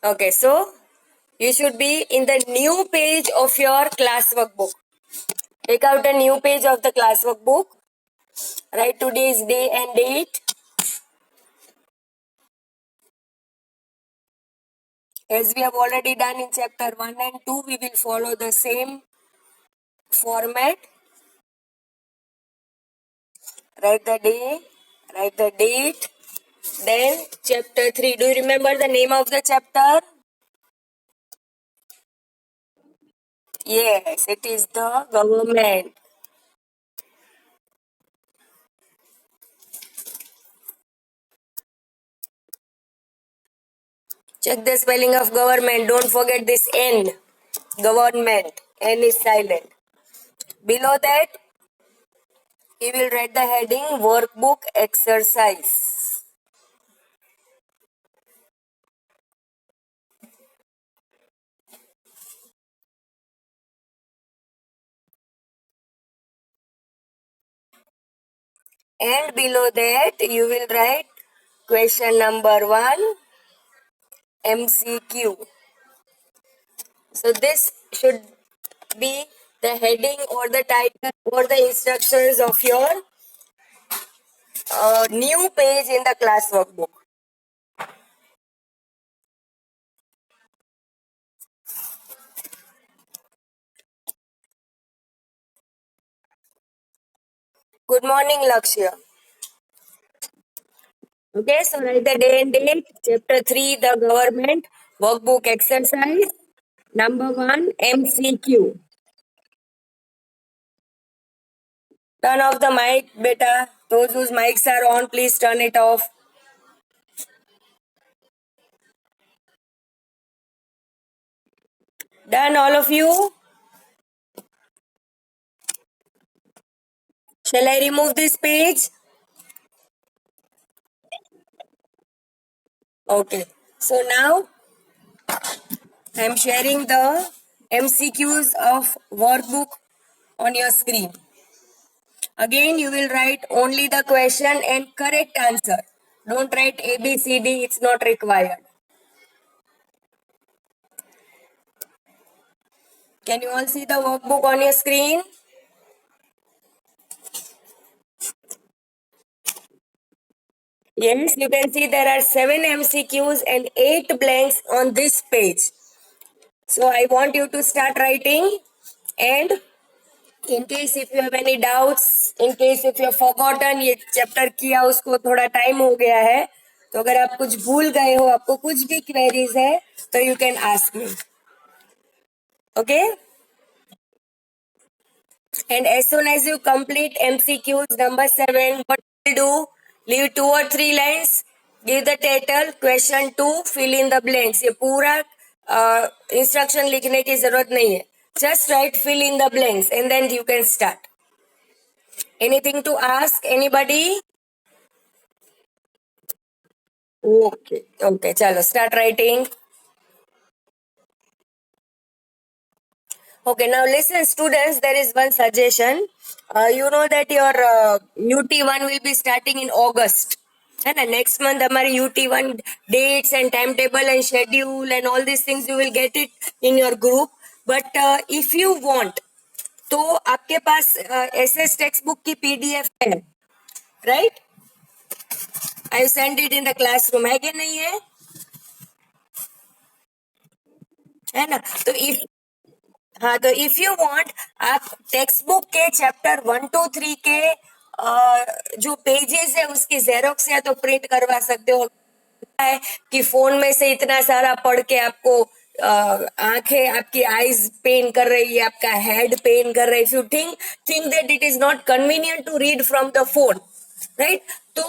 Okay, so you should be in the new page of your classwork book. Take out a new page of the classwork book. Write today's day and date. As we have already done in chapter 1 and 2, we will follow the same format. Write the day, write the date. Then chapter 3. Do you remember the name of the chapter? Yes, it is the government. Check the spelling of government. Don't forget this N. Government. N is silent. Below that, he will write the heading workbook exercise. And below that, you will write question number 1 MCQ. So this should be the heading or the title or the instructions of your new page in the classwork book. Good morning, Lakshya. Okay, so write the day and date. Chapter 3, the government workbook exercise. Number 1, MCQ. Turn off the mic, beta. Those whose mics are on, please turn it off. Done, all of you? Shall I remove this page? Okay. So now I am sharing the MCQs of workbook on your screen. Again, you will write only the question and correct answer. Don't write A, B, C, D. It's not required. Can you all see the workbook on your screen? Yes, you can see there are 7 MCQs and 8 blanks on this page. So I want you to start writing, and in case if you have any doubts, in case if you have forgotten, ये chapter किया उसको थोड़ा time हो गया है, तो अगर आप कुछ भूल गए हो, आपको कुछ भी क्वेरीज है, तो you can ask me. Okay? And as soon as you complete MCQs number 7, what you will do? Leave 2 or 3 lines, give the title, question 2, fill in the blanks. ये पूरा इंस्ट्रक्शन लिखने की जरूरत नहीं है. Just write fill in the blanks and then you can start. Anything to ask? Anybody? Okay. Okay, chalo, start writing. Okay, now listen, students, there is one suggestion. You know that your UT1 will be starting in August. And next month, हमारी UT1 dates and timetable and schedule and all these things, you will get it in your group. But if you want, तो आपके पास SS textbook की PDF है, right? I send it in the classroom. है कि नहीं है ना? तो if हाँ, तो इफ यू वांट, आप टेक्स्ट बुक के चैप्टर 1 to 3 के जो पेजेस है उसकी जेरोक्स या तो प्रिंट करवा सकते हो. है कि फोन में से इतना सारा पढ़ के आपको आंखें, आपकी आईज पेन कर रही है, आपका हेड पेन कर रहा है. If you think that it is not convenient to read from the phone, right, तो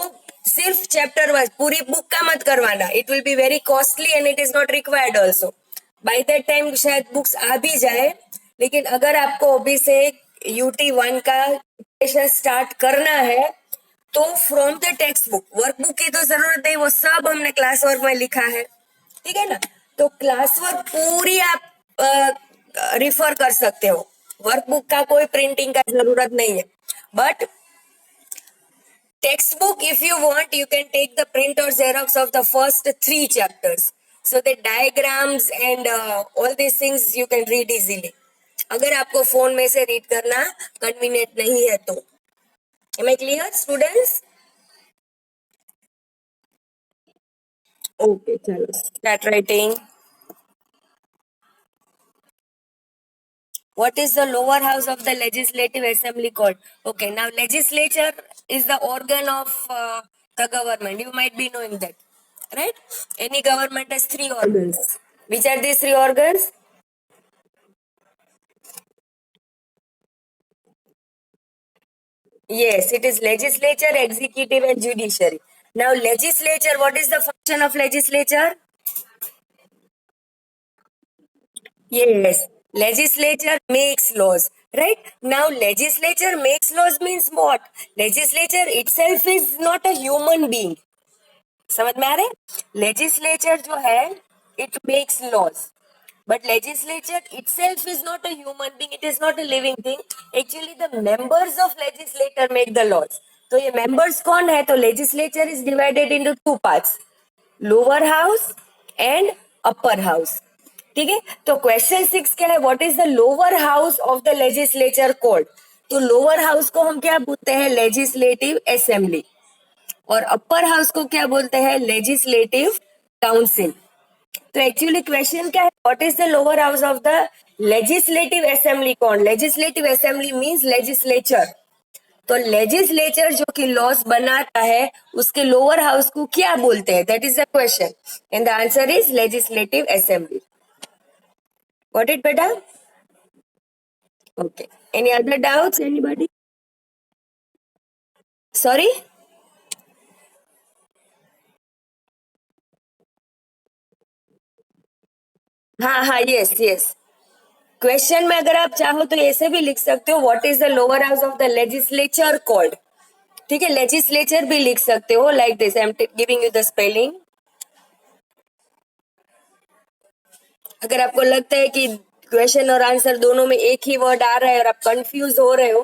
सिर्फ चैप्टर वाइज पूरी बुक का मत करवाना. It will be very costly and it is not required also. By that time शायद books आ भी जाए, लेकिन अगर आपको अभी से UT1 का स्टार्ट करना है तो from the text book, workbook की तो जरूरत नहीं, वो सब हमने क्लास वर्क में लिखा है, ठीक है ना. तो क्लास वर्क पूरी आप रिफर कर सकते हो, वर्कबुक का कोई प्रिंटिंग का जरूरत नहीं है. But text book, if you want, you can take the print or xerox of the first 3 chapters. so the diagrams and all these things you can read easily. अगर आपको फोन में से रीड करना convenient नहीं है तो. Am I clear, students? Okay, चलो. Start writing. What is the lower house of the legislative assembly called? Okay, now legislature is the organ of the government. You might be knowing that, right? Any government has three organs. Which are these three organs? Yes, it is legislature, executive, and judiciary. Now, legislature, what is the function of legislature? Yes, legislature makes laws, right? Now, legislature makes laws means what? Legislature itself is not a human being. समझ में आ रहे? Legislature जो है, it makes laws. But legislature itself is not a human being. It is not a living thing. Actually, the members of legislature make the laws. तो ये members कौन है? तो legislature is divided into two parts. Lower house and upper house. ठीक है? तो question 6 क्या है? What is the lower house of the legislature called? तो lower house को हम क्या बोलते हैं? Legislative assembly. और अपर हाउस को क्या बोलते हैं? Legislative council. तो एक्चुअली क्वेश्चन क्या है? What is the lower house of the legislative assembly? कौन? Legislative assembly means legislature. तो लेजिस्लेचर जो कि लॉस बनाता है उसके लोअर हाउस को क्या बोलते हैं? That is the question and the answer is legislative assembly. What it बेटा? Okay. Any other doubts? Anybody? Sorry. हाँ हाँ, यस यस. क्वेश्चन में अगर आप चाहो तो ऐसे भी लिख सकते हो, what is the lower house of the legislature called. ठीक है, लेजिस्लेचर भी लिख सकते हो like this. I am giving you the spelling. अगर आपको लगता है कि क्वेश्चन और आंसर दोनों में एक ही वर्ड आ रहा है और आप कंफ्यूज हो रहे हो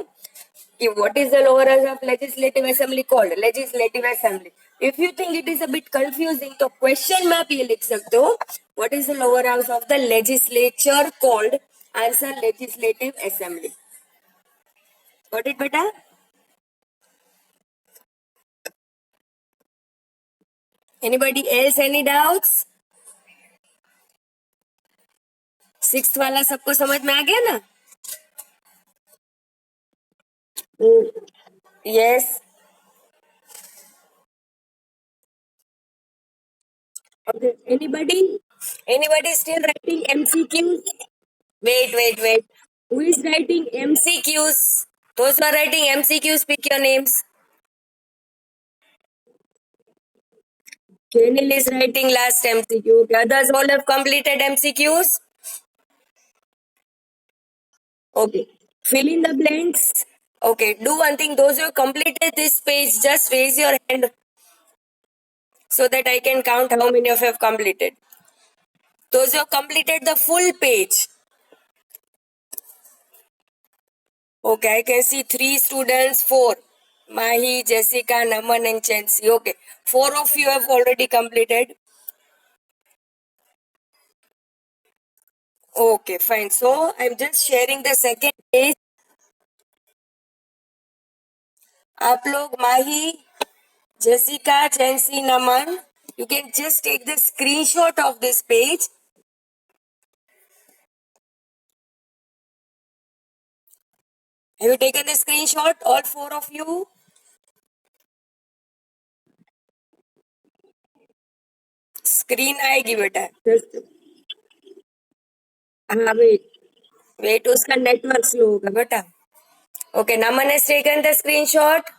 कि what is the lower house of legislative assembly called, legislative assembly. If you think it is a bit confusing तो क्वेश्चन में आप ये लिख सकते हो, what is the lower house of the legislature called. Answer legislative assembly. Got it बेटा? Anybody else? Any doubts? Six वाला सबको समझ में आ गया ना? Yes. Okay. Anybody still writing MCQs? Wait. Who is writing MCQs? Those who are writing MCQs, pick your names. Kenil is writing last MCQ. Okay. Others all have completed MCQs? Okay. Fill in the blanks. Okay. Do one thing. Those who have completed this page, just raise your hand so that I can count how many of you have completed. Those who have completed the full page. Okay, I can see 3 students, 4. Mahi, Jessica, Naman and Chancy. Okay, 4 of you have already completed. Okay, fine. So, I'm just sharing the second page. आप लोग Mahi, Jessica, Chancy, Naman, you can just take the screenshot of this page. Have you taken the screenshot, all 4 of you? Screen आएगी बेटा. हाँ wait उसका network slow होगा बेटा. Okay, Naman has taken the screenshot.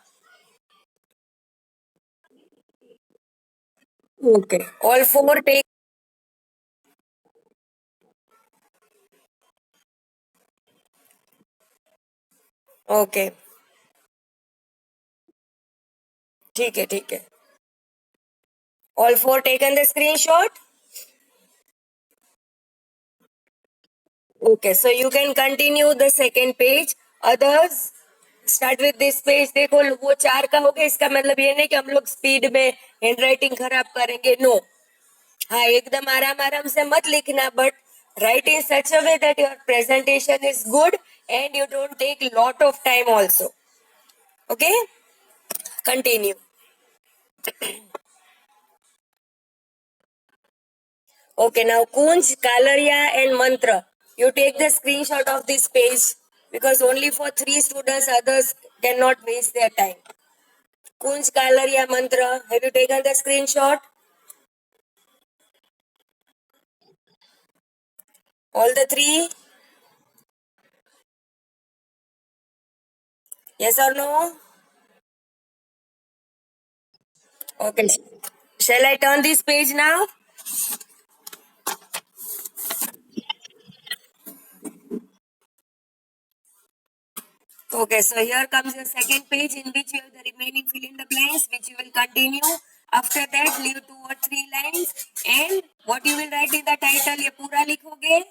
Okay, all 4 take. Okay, ठीक है. All 4 taken the screenshot. Okay, so you can continue the second page. Others start with this page. देखो वो 4 का हो गया, इसका मतलब ये नहीं कि हम लोग स्पीड में हैंड राइटिंग खराब करेंगे. नो, हाँ एकदम आराम आराम से मत लिखना, but write in such a way that your presentation is good and you don't take lot of time also. Okay, continue. Okay, now Kunj, Kalaria and Mantra. You take the screenshot of this page because only for 3 students, others cannot waste their time. Kunj, Kalaria, Mantra. Have you taken the screenshot? All the 3? Yes or no? Okay. Shall I turn this page now? Okay, so here comes your second page in which you have the remaining fill in the blanks, which you will continue. After that, leave 2 or 3 lines. And what you will write in the title, ये पूरा लिखोगे?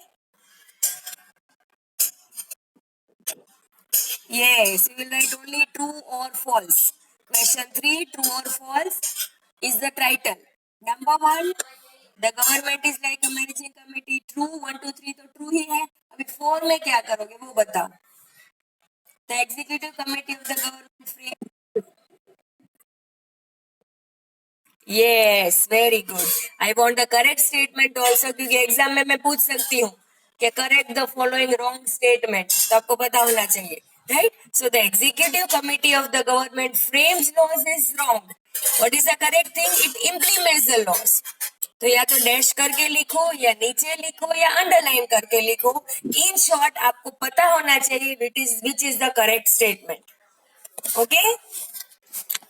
Yes, you will write only true or false. Question 3, true or false is the title. Number 1, the government is like a managing committee. True, 1, 2, 3 तो true ही है. अभी 4 में क्या करोगे वो बताओ. The executive committee of the government frame. Yes, very good. I want the correct statement also क्योंकि exam में मैं पूछ सकती हूँ कि correct the following wrong statement. तो आपको पता होना चाहिए, right? So the executive committee of the government frames laws is wrong. What is the correct thing? It implements the laws. तो या तो डैश करके लिखो या नीचे लिखो या अंडरलाइन करके लिखो. इन शॉर्ट आपको पता होना चाहिए which is the correct statement. Okay?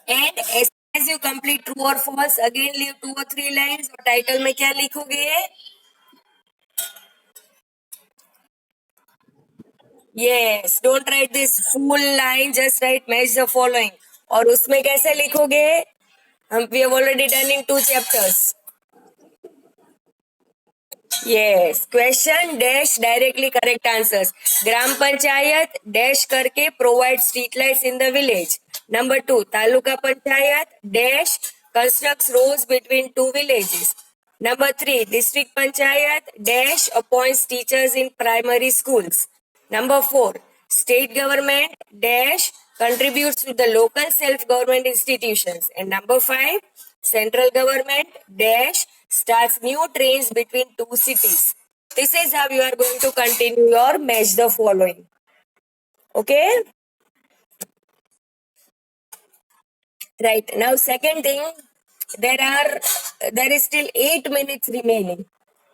And as you complete true or false, again leave 2 or 3 lines. और टाइटल में क्या लिखोगे? Yes, don't write this full line. Just write match the following. और उसमें कैसे लिखोगे? We have already done in 2 chapters. Yes, question dash directly correct answers. Gram Panchayat dash करके provide street lights in the village. Number 2, Taluka Panchayat dash constructs roads between 2 villages. Number 3, District Panchayat dash appoints teachers in primary schools. Number 4, state government dash contributes to the local self-government institutions. And number 5, central government dash starts new trains between 2 cities. This is how you are going to continue your match the following. Okay? Right. Now second thing, there is still 8 minutes remaining.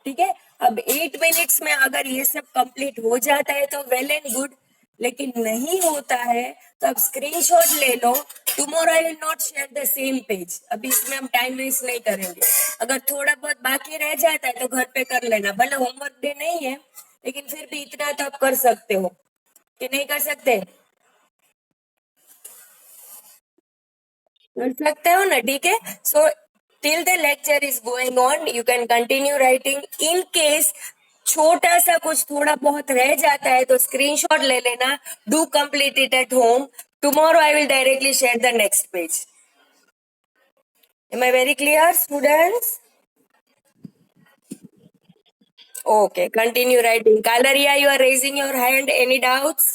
ठीक है, अब 8 minutes में अगर ये सब complete हो जाता है तो वेल एंड गुड, लेकिन नहीं होता है तो अब स्क्रीनशॉट ले लो. Tomorrow I will not share the same page. अभी इसमें हम टाइम वेस्ट नहीं करेंगे. अगर थोड़ा बहुत बाकी रह जाता है तो घर पे कर लेना. भले होमवर्क डे नहीं है लेकिन फिर भी इतना तो आप कर सकते हो कि नहीं कर सकते? कर सकते हो ना, ठीक है. So till the lecture is going on you can continue writing. In case छोटा सा कुछ थोड़ा बहुत रह जाता है तो स्क्रीनशॉट ले लेना. Do complete it at home. Tomorrow I will directly share the next page. Am I very clear, students? Okay, continue writing. Kalaria, you are raising your hand. Any doubts?